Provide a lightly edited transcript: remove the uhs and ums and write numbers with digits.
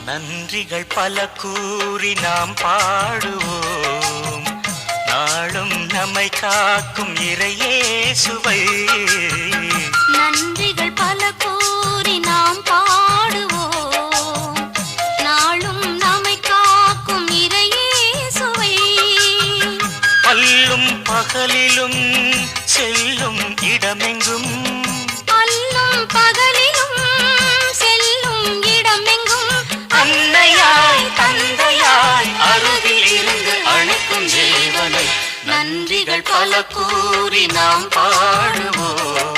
நன்றிகள் பல கூறி நாம் பாடுவோம், நாளும் நம்மை காக்கும் இறையேசுவை. நன்றிகள் பல கூறி நாம் பாடுவோம், நாளும் நம்மை காக்கும் இறையேசுவை. அல்லும் பகலிலும் செல்லும் இடமெங்கும், அல்லும் பகலிலும் செல்லும் இடமெங்கும் அன்னையாய் தந்தையாய் அருகில் இருந்து அழைக்கும் ஜீவனை நன்றிகள் பல கூறி நாம் பாடுவோம்.